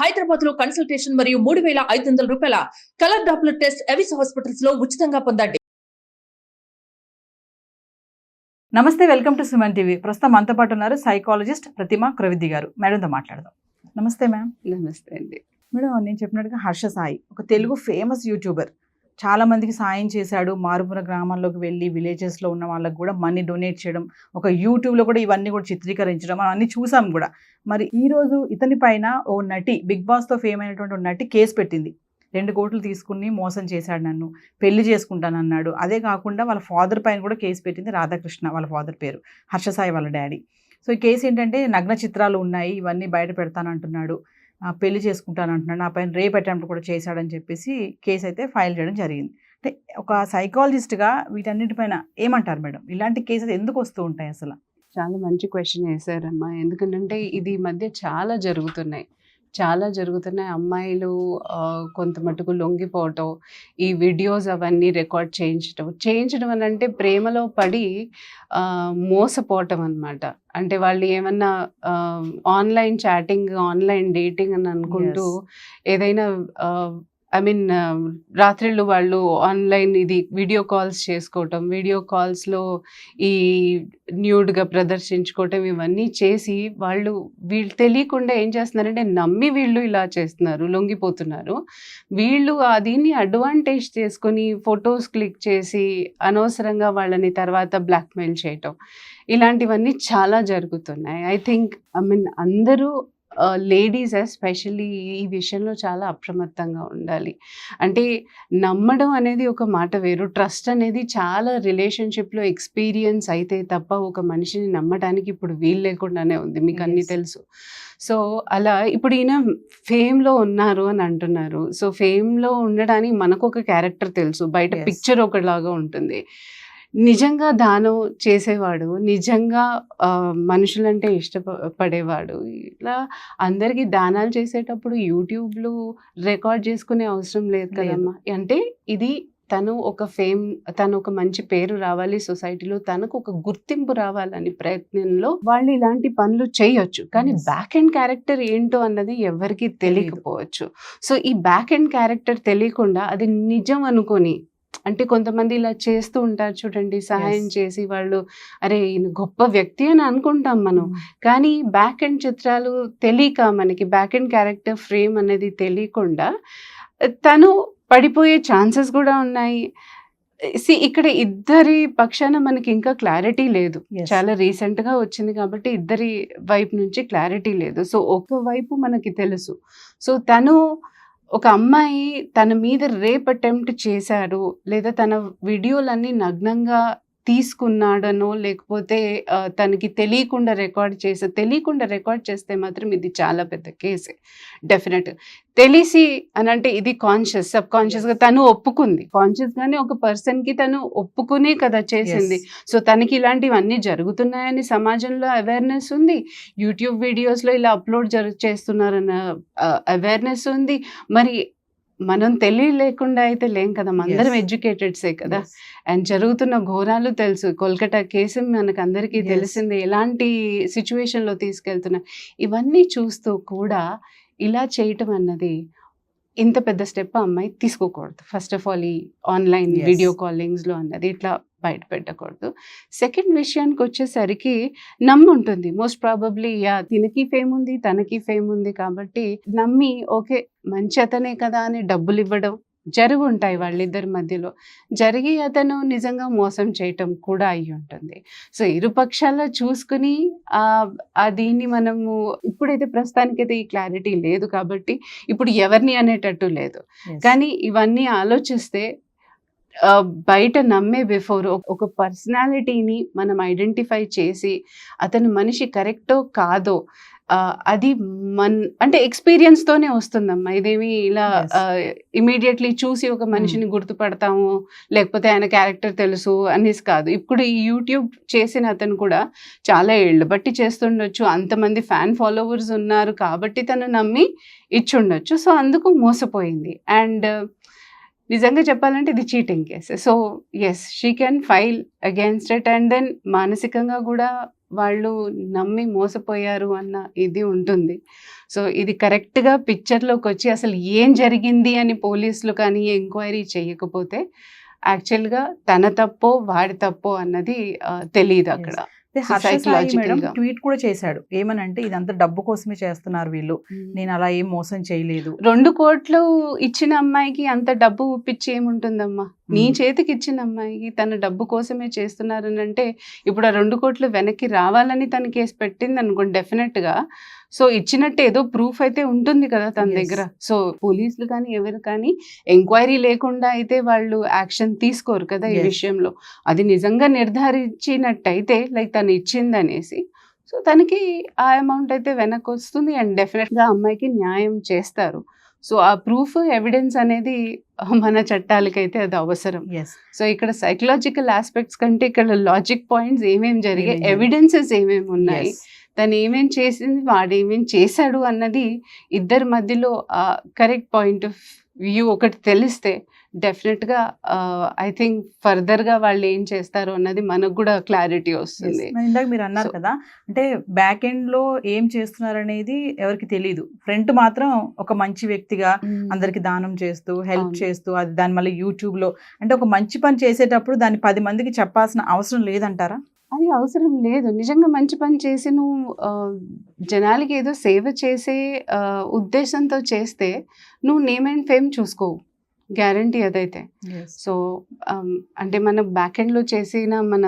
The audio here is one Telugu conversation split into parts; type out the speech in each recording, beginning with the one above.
హైదరాబాద్ లో కన్సల్టేషన్ మరియు 3,500 రూపాయల colour Doppler test Avis hospitals లో ఉచితంగా పొందండి. నమస్తే, వెల్కమ్ టు సుమన్ టీవీ. ప్రస్తుతం మనతో పాటు ఉన్నారు సైకాలజిస్ట్ ప్రతిమ క్రవిద్ది గారు. మేడంతో మాట్లాడదాం. నమస్తే మ్యామ్. నమస్తే అండి. మేడం, నేను చెప్పినట్టుగా హర్ష సాయి ఒక తెలుగు ఫేమస్ యూట్యూబర్. చాలా మందికి సాయం చేశాడు. మారుమూల గ్రామాల్లోకి వెళ్ళి విలేజెస్లో ఉన్న వాళ్ళకి కూడా మనీ డొనేట్ చేయడం, ఒక యూట్యూబ్లో కూడా ఇవన్నీ కూడా చిత్రీకరించడం మనం అన్నీ చూసాం కూడా. మరి ఈరోజు ఇతని పైన ఓ నటి, బిగ్ బాస్తో ఫేమ్ అయినటువంటి ఓ నటి కేసు పెట్టింది. 2 కోట్లు తీసుకుని మోసం చేశాడు, నన్ను పెళ్లి చేసుకుంటానన్నాడు. అదే కాకుండా వాళ్ళ ఫాదర్ పైన కూడా కేసు పెట్టింది రాధాకృష్ణ. వాళ్ళ ఫాదర్ పేరు హర్షసాయి, వాళ్ళ డాడీ. సో ఈ కేసు ఏంటంటే నగ్న చిత్రాలు ఉన్నాయి, ఇవన్నీ బయట పెడతానంటున్నాడు, పెళ్లి చేసుకుంటానంటున్నాడు, నా పైన రేప్ అటెంప్ట్ కూడా చేశాడని చెప్పేసి కేసు అయితే ఫైల్ చేయడం జరిగింది. అంటే ఒక సైకాలజిస్ట్గా వీటన్నిటిపైన ఏమంటారు మేడం? ఇలాంటి కేసెస్ ఎందుకు వస్తూ ఉంటాయి అసలు? చాలా మంచి క్వశ్చన్ వేశారమ్మా. ఎందుకంటే ఇది ఈ మధ్య చాలా జరుగుతున్నాయి. అమ్మాయిలు కొంత మటుకు లొంగిపోవటం, ఈ వీడియోస్ అవన్నీ రికార్డ్ చేయించడం అని అంటే ప్రేమలో పడి మోసపోవటం అనమాట. అంటే వాళ్ళు ఏమన్నా ఆన్లైన్ చాటింగ్, ఆన్లైన్ డేటింగ్ అని అనుకుంటూ ఏదైనా రాత్రిళ్ళు వాళ్ళు ఆన్లైన్ ఇది వీడియో కాల్స్ చేసుకోవటం, వీడియో కాల్స్లో ఈ న్యూడ్గా ప్రదర్శించుకోవటం, ఇవన్నీ చేసి వీళ్ళు తెలియకుండా ఏం చేస్తున్నారంటే నమ్మి వీళ్ళు ఇలా చేస్తున్నారు, లొంగిపోతున్నారు. వీళ్ళు దీన్ని అడ్వాంటేజ్ చేసుకొని ఫొటోస్ క్లిక్ చేసి అనవసరంగా వాళ్ళని తర్వాత బ్లాక్మెయిల్ చేయటం, ఇలాంటివన్నీ చాలా జరుగుతున్నాయి. ఐ థింక్ అందరూ లేడీస్ ఎస్పెషల్లీ ఈ విషయంలో చాలా అప్రమత్తంగా ఉండాలి. అంటే నమ్మడం అనేది ఒక మాట వేరు, ట్రస్ట్ అనేది చాలా రిలేషన్షిప్లో ఎక్స్పీరియన్స్ అయితే తప్ప ఒక మనిషిని నమ్మడానికి ఇప్పుడు వీలు లేకుండానే ఉంది, మీకు అన్నీ తెలుసు. సో అలా ఇప్పుడు ఈయన ఫేమ్లో ఉన్నారు అని అంటున్నారు. సో ఫేమ్లో ఉండడానికి మనకు ఒక క్యారెక్టర్ తెలుసు, బయట పిక్చర్ ఒకలాగా ఉంటుంది. నిజంగా దానం చేసేవాడు, నిజంగా మనుషులంటే ఇష్టపడేవాడు, ఇట్లా అందరికీ దానాలు చేసేటప్పుడు యూట్యూబ్లో రికార్డ్ చేసుకునే అవసరం లేదు కదమ్మా. అంటే ఇది తను ఒక మంచి పేరు రావాలి సొసైటీలో, తనకు ఒక గుర్తింపు రావాలని ప్రయత్నంలో వాళ్ళు ఇలాంటి పనులు చేయొచ్చు. కానీ బ్యాక్ ఎండ్ క్యారెక్టర్ ఏంటో అన్నది ఎవరికి తెలియకపోవచ్చు. సో ఈ బ్యాక్ ఎండ్ క్యారెక్టర్ తెలియకుండా అది నిజం అనుకొని, అంటే కొంతమంది ఇలా చేస్తూ ఉంటారు చూడండి, సహాయం చేసి వాళ్ళు అరే ఈయన గొప్ప వ్యక్తి అని అనుకుంటాం మనం. కానీ బ్యాక్ ఎండ్ చిత్రాలు తెలియక, మనకి బ్యాక్ ఎండ్ క్యారెక్టర్ ఫ్రేమ్ అనేది తెలియకుండా తను పడిపోయే ఛాన్సెస్ కూడా ఉన్నాయి. ఇక్కడ ఇద్దరి పక్షాన మనకి ఇంకా క్లారిటీ లేదు, చాలా రీసెంట్గా వచ్చింది కాబట్టి ఇద్దరి వైపు నుంచి క్లారిటీ లేదు. సో ఒక వైపు మనకి తెలుసు. సో ఒక అమ్మాయి తన మీద రేప్ అటెంప్ట్ చేశారు, లేదా తన వీడియోలన్నీ నగ్నంగా తీసుకున్నాడనో, లేకపోతే తనకి తెలియకుండా రికార్డ్ చేస్తే మాత్రం ఇది చాలా పెద్ద కేసే. డెఫినెట్ తెలిసి అని అంటే ఇది సబ్ కాన్షియస్గా తను ఒప్పుకుంది, కాన్షియస్గానే ఒక పర్సన్కి తను ఒప్పుకునే కదా చేసింది. సో తనకి ఇలాంటివన్నీ జరుగుతున్నాయని సమాజంలో అవేర్నెస్ ఉంది, యూట్యూబ్ వీడియోస్లో ఇలా అప్లోడ్ చేస్తున్నారన్న అవేర్నెస్ ఉంది. మరి మనం తెలియలేకుండా అయితే లేం కదా, అందరం ఎడ్యుకేటెడ్సే కదా. అండ్ జరుగుతున్న ఘోరాలు తెలుసు, కోల్కతా కేసు మనకు అందరికీ తెలిసింది, ఎలాంటి సిచ్యువేషన్లో తీసుకెళ్తున్నా. ఇవన్నీ చూస్తూ కూడా ఇలా చేయటం అన్నది ఇంత పెద్ద స్టెప్ అమ్మాయి తీసుకోకూడదు. ఫస్ట్ ఆఫ్ ఆల్ ఈ ఆన్లైన్ వీడియో కాలింగ్స్లో అన్నది ఇట్లా బయట పెట్టకూడదు. సెకండ్ విషయానికి వచ్చేసరికి నమ్ముంటుంది మోస్ట్ ప్రాబబ్లీ, తినకి ఫేమ్ ఉంది, తనకి ఫేమ్ ఉంది కాబట్టి నమ్మి ఓకే మంచి అతనే కదా అని డబ్బులు ఇవ్వడం ఉంటాయి వాళ్ళిద్దరి మధ్యలో. జరిగి అతను నిజంగా మోసం చేయటం కూడా అయి ఉంటుంది. సో ఇరుపక్షాల్లో చూసుకుని దీన్ని మనము ఇప్పుడైతే ప్రస్తుతానికైతే ఈ క్లారిటీ లేదు కాబట్టి ఇప్పుడు ఎవరిని అనేటట్టు లేదు. కానీ ఇవన్నీ ఆలోచిస్తే బయట నమ్మే బిఫోర్ ఒక పర్సనాలిటీని మనం ఐడెంటిఫై చేసి అతను మనిషి కరెక్టో కాదో అది అంటే ఎక్స్పీరియన్స్తోనే వస్తుందమ్మా. ఇదేమి ఇలా ఇమీడియట్లీ చూసి ఒక మనిషిని గుర్తుపడతాము, లేకపోతే ఆయన క్యారెక్టర్ తెలుసు అనేసి కాదు. ఇప్పుడు ఈ యూట్యూబ్ చేసిన అతను కూడా చాలా ఏళ్ళు బట్టి చేస్తుండొచ్చు, అంతమంది ఫ్యాన్ ఫాలోవర్స్ ఉన్నారు కాబట్టి తను నమ్మి ఇచ్చుండొచ్చు. సో అందుకు మోసపోయింది. అండ్ నిజంగా చెప్పాలంటే ఇది cheating case. So yes, she can file against it. And then మానసికంగా కూడా వాళ్ళు నమ్మి మోసపోయారు అన్న ఇది ఉంటుంది. సో ఇది కరెక్ట్గా పిక్చర్లోకి వచ్చి అసలు ఏం జరిగింది అని పోలీసులు కానీ ఎంక్వైరీ చేయకపోతే యాక్చువల్గా తన తప్పో వాడి తప్పో అన్నది తెలియదు అక్కడ. మేడం ట్వీట్ కూడా చేశాడు, ఏమనంటే ఇదంతా డబ్బు కోసమే చేస్తున్నారు వీళ్ళు, నేను అలా ఏం మోసం చేయలేదు. 2 కోట్లు ఇచ్చిన అమ్మాయికి అంత డబ్బు పిచ్చి ఏముంటుందమ్మా? నీ చేతికి ఇచ్చిన అమ్మాయికి తన డబ్బు కోసమే చేస్తున్నారని అంటే ఇప్పుడు ఆ 2 కోట్లు వెనక్కి రావాలని తన కేసు పెట్టింది అనుకోండి డెఫినెట్ గా. సో ఇచ్చినట్టు ఏదో ప్రూఫ్ అయితే ఉంటుంది కదా తన దగ్గర. సో పోలీసులు కానీ ఎవరు కానీ ఎంక్వైరీ లేకుండా అయితే వాళ్ళు యాక్షన్ తీసుకోరు కదా ఈ విషయంలో. అది నిజంగా నిర్ధారించినట్టయితే లైక్ తను ఇచ్చిందనేసి సో తనకి ఆ అమౌంట్ అయితే వెనక్కి వస్తుంది అండ్ డెఫినెట్ గా అమ్మాయికి న్యాయం చేస్తారు. సో ఆ ప్రూఫ్ ఎవిడెన్స్ అనేది మన చట్టాలకైతే అది అవసరం. సో ఇక్కడ సైకలాజికల్ ఆస్పెక్ట్స్ కంటే ఇక్కడ లాజిక్ పాయింట్స్ ఏమేమి జరిగాయి, ఎవిడెన్సెస్ ఏమేమి ఉన్నాయి, తను ఏమేం చేసింది వాడేమేం చేశాడు అన్నది ఇద్దరి మధ్యలో కరెక్ట్ పాయింట్ ఆఫ్ వ్యూ ఒకటి తెలిస్తే డెఫినెట్గా ఐ థింక్ ఫర్దర్గా వాళ్ళు ఏం చేస్తారు అన్నది మనకు కూడా క్లారిటీ వస్తుంది. ఇందాక మీరు అన్నారు కదా, అంటే బ్యాక్ ఎండ్ లో ఏం చేస్తున్నారు అనేది ఎవరికి తెలియదు, ఫ్రంట్ మాత్రం ఒక మంచి వ్యక్తిగా అందరికి దానం చేస్తూ హెల్ప్ చేస్తూ అది దాని మళ్ళీ యూట్యూబ్ లో అంటే ఒక మంచి పని చేసేటప్పుడు దాన్ని 10 మందికి చెప్పాల్సిన అవసరం లేదంటారా? అది అవసరం లేదు. నిజంగా మంచి పని చేసి నువ్వు జనాలకి ఏదో సేవ చేసే ఉద్దేశంతో చేస్తే నువ్వు నేమ్ అండ్ ఫేమ్ చూసుకోవు, గ్యారంటీ అదైతే. సో అంటే మన బ్యాక్ ఎండ్లో చేసిన మన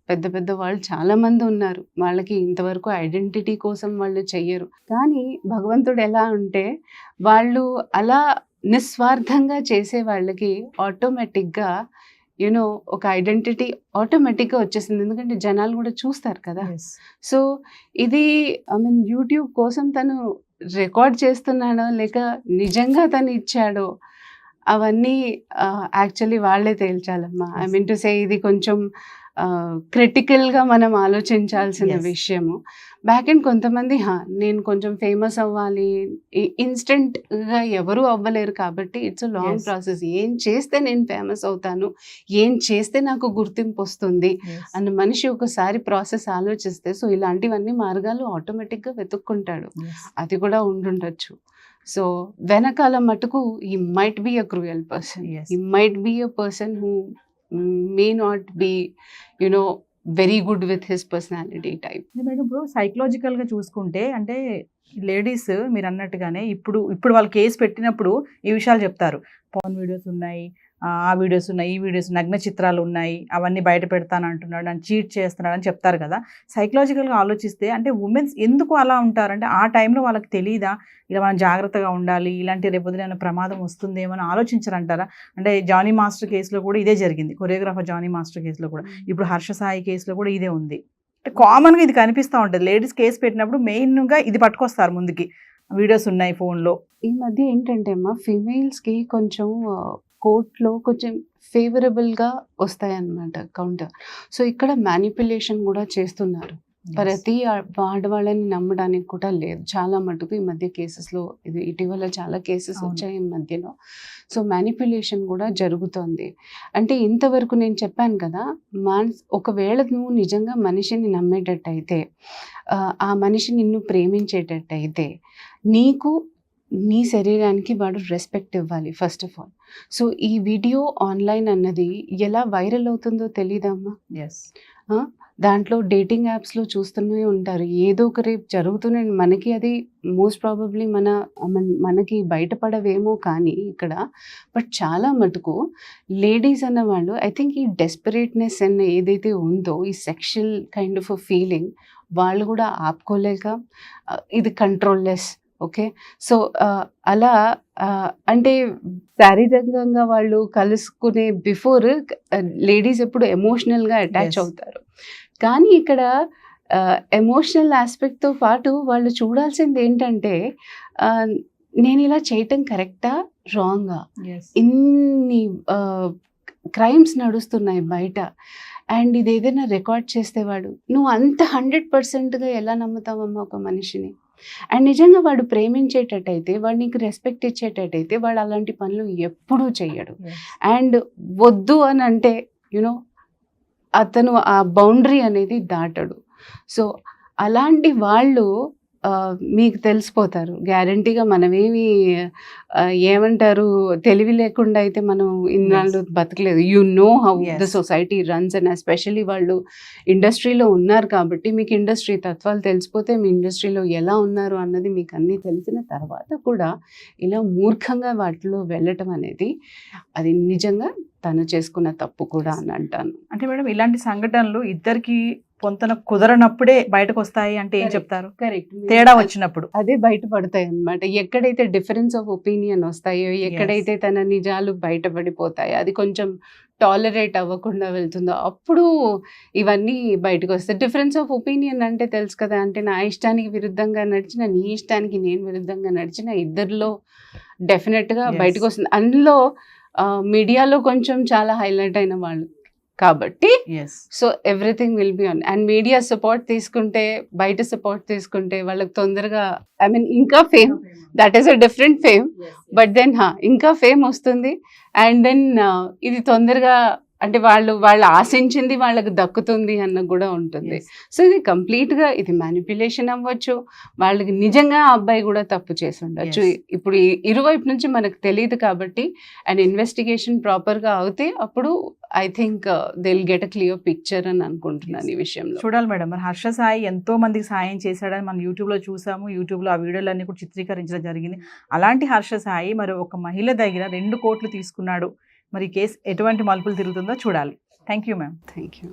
పెద్ద పెద్ద వాళ్ళు చాలా మంది ఉన్నారు, వాళ్ళకి ఇంతవరకు ఐడెంటిటీ కోసం వాళ్ళు చెయ్యరు. కానీ భగవంతుడు ఎలా అంటే వాళ్ళు అలా నిస్వార్థంగా చేసే వాళ్ళకి ఆటోమేటిక్గా యూనో ఒక ఐడెంటిటీ ఆటోమేటిక్గా వచ్చేసింది, ఎందుకంటే జనాలు కూడా చూస్తారు కదా. సో ఇది ఐ మీన్ యూట్యూబ్ కోసం తను రికార్డ్ చేస్తున్నాడో లేక నిజంగా తను ఇచ్చాడో అవన్నీ యాక్చువల్లీ వాళ్ళే తేల్చాలమ్మా. ఐ మీన్ టు సే ఇది కొంచెం క్రిటికల్గా మనం ఆలోచించాల్సిన విషయము. బ్యాక్ ఎండ్ కొంతమంది నేను కొంచెం ఫేమస్ అవ్వాలి, ఇన్స్టెంట్గా ఎవరు అవ్వలేరు కాబట్టి ఇట్స్ అ లాంగ్ ప్రాసెస్. ఏం చేస్తే నేను ఫేమస్ అవుతాను, ఏం చేస్తే నాకు గుర్తింపు వస్తుంది అన్న మనిషి ఒకసారి ప్రాసెస్ ఆలోచిస్తే సో ఇలాంటివన్నీ మార్గాలు ఆటోమేటిక్గా వెతుక్కుంటాడు. అది కూడా ఉండుండొచ్చు. సో వెనకాల మటుకు he might be a cruel person, he might be a person who may not be you know very good with his personality type. Madam ఇప్పుడు సైకలాజికల్గా చూసుకుంటే అంటే లేడీస్ మీరు అన్నట్టుగానే ఇప్పుడు వాళ్ళు కేసు పెట్టినప్పుడు ఈ విషయాలు చెప్తారు, పవన్ వీడియోస్ ఉన్నాయి, ఆ వీడియోస్ ఉన్నాయి, ఈ వీడియోస్ నగ్న చిత్రాలు ఉన్నాయి, అవన్నీ బయట పెడతాను అంటున్నాడు, నన్ను చీట్ చేస్తున్నాడు అని చెప్తారు కదా. సైకలాజికల్గా ఆలోచిస్తే అంటే ఉమెన్స్ ఎందుకు అలా ఉంటారంటే ఆ టైంలో వాళ్ళకి తెలియదా ఇలా మనం జాగ్రత్తగా ఉండాలి, ఇలాంటి రేపొద్దున ప్రమాదం వస్తుందేమో అని ఆలోచించరంటారా? అంటే జానీ మాస్టర్ కేసులో కూడా ఇదే జరిగింది, కొరియోగ్రాఫర్ జానీ మాస్టర్ కేసులో కూడా, ఇప్పుడు హర్ష సాయి కేసులో కూడా ఇదే ఉంది. అంటే కామన్గా ఇది కనిపిస్తూ ఉంటుంది, లేడీస్ కేసు పెట్టినప్పుడు మెయిన్గా ఇది పట్టుకొస్తారు ముందుకి, వీడియోస్ ఉన్నాయి ఫోన్లో. ఈ మధ్య ఏంటంటే అమ్మా ఫీమేల్స్కి కొంచెం కోర్టులో కొంచెం ఫేవరబుల్గా వస్తాయన్నమాట కౌంటర్. సో ఇక్కడ మ్యానిపులేషన్ కూడా చేస్తున్నారు, ప్రతి ఆడవాళ్ళని నమ్మడానికి కూడా లేదు. చాలా మటుకు ఈ మధ్య కేసెస్లో ఇది ఇటీవల చాలా కేసెస్ వచ్చాయి ఈ మధ్యలో. సో మ్యానిపులేషన్ కూడా జరుగుతోంది. అంటే ఇంతవరకు నేను చెప్పాను కదా, ఒకవేళ నువ్వు నిజంగా మనిషిని నమ్మేటట్టయితే, ఆ మనిషి నిన్ను ప్రేమించేటట్టయితే నీకు నీ శరీరానికి వాడు రెస్పెక్ట్ ఇవ్వాలి ఫస్ట్ ఆఫ్ ఆల్. సో ఈ వీడియో ఆన్లైన్ అన్నది ఎలా వైరల్ అవుతుందో తెలీదమ్మా. దాంట్లో డేటింగ్ యాప్స్లో చూస్తూనే ఉంటారు, ఏదో ఒక రేపు జరుగుతూనే, మనకి అది మోస్ట్ ప్రాబబ్లీ మనకి బయటపడవేమో కానీ ఇక్కడ, బట్ చాలా మటుకు లేడీస్ అన్న వాళ్ళు ఐ థింక్ ఈ డెస్పరేట్నెస్ అన్న ఏదైతే ఉందో, ఈ సెక్షువల్ కైండ్ ఆఫ్ ఫీలింగ్ వాళ్ళు కూడా ఆపుకోలేక ఇది కంట్రోల్లెస్. ఓకే, సో అలా అంటే శారీరకంగా వాళ్ళు కలుసుకునే బిఫోర్ లేడీస్ ఎప్పుడు ఎమోషనల్గా అటాచ్ అవుతారు. కానీ ఇక్కడ ఎమోషనల్ ఆస్పెక్ట్తో పాటు వాళ్ళు చూడాల్సింది ఏంటంటే నేను ఇలా చేయటం కరెక్టా రాంగా, ఇన్ని క్రైమ్స్ నడుస్తున్నాయి బయట, అండ్ ఇది ఏదైనా రికార్డ్ చేస్తేవాడు నువ్వు అంత 100%గా ఎలా నమ్ముతావమ్మా ఒక మనిషిని? అండ్ నిజంగా వాడు ప్రేమించేటట్టయితే, వాడు నీకు రెస్పెక్ట్ ఇచ్చేటట్టయితే వాడు అలాంటి పనులు ఎప్పుడూ చెయ్యడు. అండ్ వద్దు అని అంటే యునో అతను ఆ బౌండరీ అనేది దాటడు. సో అలాంటి వాళ్ళు మీకు తెలిసిపోతారు గ్యారంటీగా. మనమేమి ఏమంటారు, తెలివి లేకుండా అయితే మనం ఇన్నాళ్ళు బతకలేదు. You know how the society runs, and especially వాళ్ళు ఇండస్ట్రీలో ఉన్నారు కాబట్టి మీకు ఇండస్ట్రీ తత్వాలు తెలిసిపోతే మీ ఇండస్ట్రీలో ఎలా ఉన్నారు అన్నది మీకు అన్నీ తెలిసిన తర్వాత కూడా ఇలా మూర్ఖంగా వాటిలో వెళ్ళటం అనేది అది నిజంగా తను చేసుకున్న తప్పు కూడా అని అంటాను. అంటే మేడం ఇలాంటి సంఘటనలు ఇద్దరికి పొంతన కుదరనప్పుడే బయటకు వస్తాయి అంటే ఏం చెప్తారు? కరెక్ట్, తేడా వచ్చినప్పుడు అదే బయటపడతాయి అన్నమాట. ఎక్కడైతే డిఫరెన్స్ ఆఫ్ ఒపీనియన్ వస్తాయో, ఎక్కడైతే తన నిజాలు బయటపడిపోతాయో, అది కొంచెం టాలరేట్ అవ్వకుండా వెళ్తుందో అప్పుడు ఇవన్నీ బయటకు వస్తాయి. డిఫరెన్స్ ఆఫ్ ఒపీనియన్ అంటే తెలుసు కదా, అంటే నా ఇష్టానికి విరుద్ధంగా నడిచిన, నీ ఇష్టానికి నేను విరుద్ధంగా నడిచిన, ఇద్దరిలో డెఫినెట్గా బయటకు వస్తుంది. అందులో మీడియాలో కొంచెం చాలా హైలైట్ అయిన వాళ్ళు కాబట్టి so everything will be on. And media support తీసుకుంటే, బయట సపోర్ట్ తీసుకుంటే వాళ్ళకి తొందరగా ఇంకా fame, that is a different fame, but then ఇంకా ఫేమ్ వస్తుంది. అండ్ దెన్ ఇది తొందరగా అంటే వాళ్ళు ఆశించింది వాళ్ళకి దక్కుతుంది అన్న కూడా ఉంటుంది. సో ఇది కంప్లీట్గా ఇది మ్యానిపులేషన్ అవ్వచ్చు, వాళ్ళకి నిజంగా ఆ అబ్బాయి కూడా తప్పు చేసి ఉండొచ్చు. ఇప్పుడు ఇరువైపు నుంచి మనకు తెలియదు కాబట్టి అండ్ ఇన్వెస్టిగేషన్ ప్రాపర్గా అవుతే అప్పుడు I think they will get a clear picture అని అనుకుంటున్నాను ఈ విషయంలో. చూడాలి మేడం, మరి హర్ష సాయి ఎంతో మందికి సాయం చేశాడని మనం యూట్యూబ్లో చూసాము. యూట్యూబ్లో ఆ వీడియోలన్నీ కూడా చిత్రీకరించడం జరిగింది. అలాంటి హర్ష సాయి మరి ఒక మహిళ దగ్గర 2 కోట్లు తీసుకున్నాడు. మరి కేసు ఎటువంటి మలుపులు తిరుగుతుందో చూడాలి. Thank you ma'am. Thank you.